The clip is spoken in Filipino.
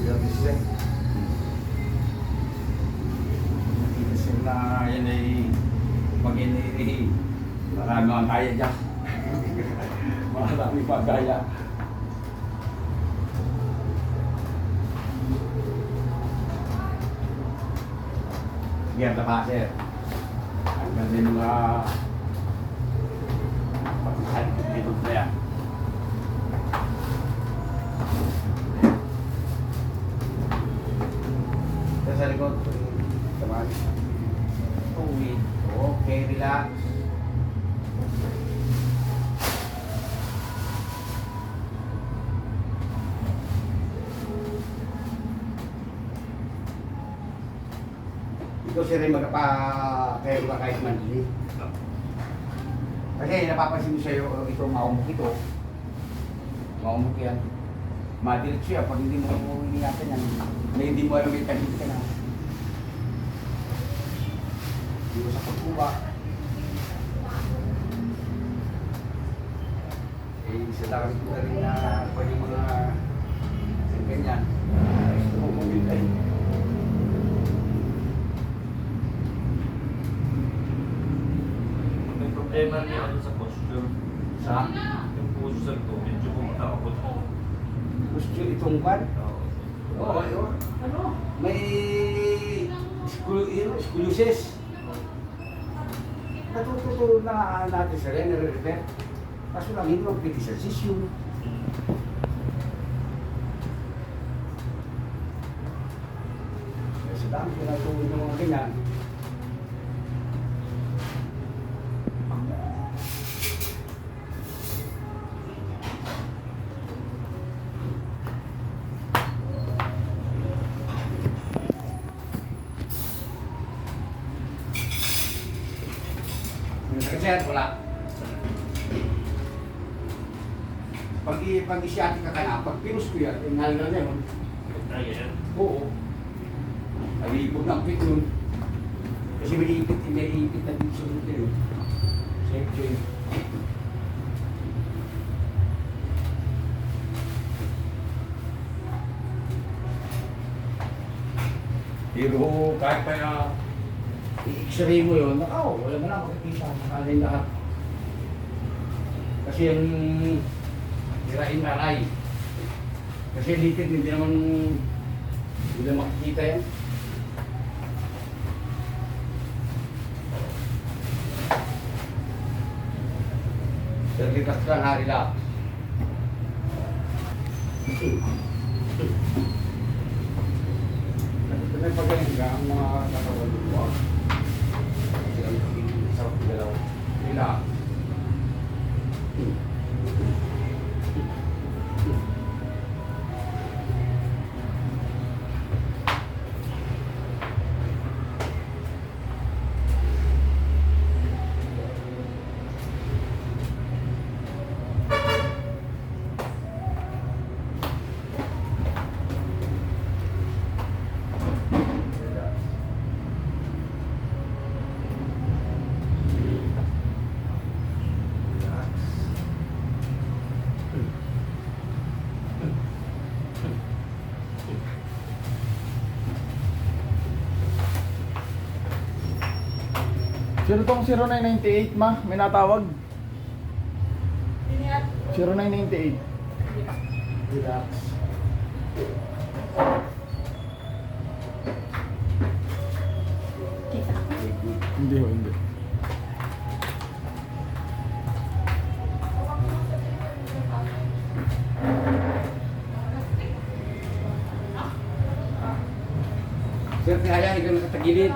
Grabe. Kasi na yan ay mag-iniri. Marami ang kaya dyan. Marami pa gaya. Yan na pa, sir. Ang ganda yung mga pagkakas dito na yan. Sa likod, samaan. Uwi. Okay, relax. Ito si Ray magpapahero ka kahit mandili. Kasi napapansin mo sa'yo, ito maumok ito. Maumok yan. Madilit siya pag hindi mo iningatan yan. Na hindi mo alam may taglit ka na. Hindi mo sa pagkuha. Isa lang ito na rin na pwede mga ganyan. Gusto mo kumintay. May problema rin ako sa posture. Sa? Yung posture ko, medyo kumatakot. Gusto itong kwan? Oo, ano? May scoliosis. Natututo na natin sa rin, nare-repair. Kaso lang, hindi magpili sa sisyo. Kasi dami ko natutunan ng mga ganyan. Sir, wala. Pag-isyatik ka na, pag pinus ko yan, yung halaga na yun. Ayan. Oo. Nalibog ng pit yun. Kasi may ipit na dito sa dito yun. Siyempre. Pero kahit pa na i-x-ray mo yun, wala mo na makikita. Nakalay lahat. Kasi yung hirain nanay. Kasi litid, hindi naman makikita yan. Terlibat lang hari lang. May pagaling ka ang mga katawan dito. Silang sarap galaw. Relax. Sino tong 0998 ma? May natawag? 0998. Relax. Hindi ho, hindi. Sir, kaya ikaw nakatagilid.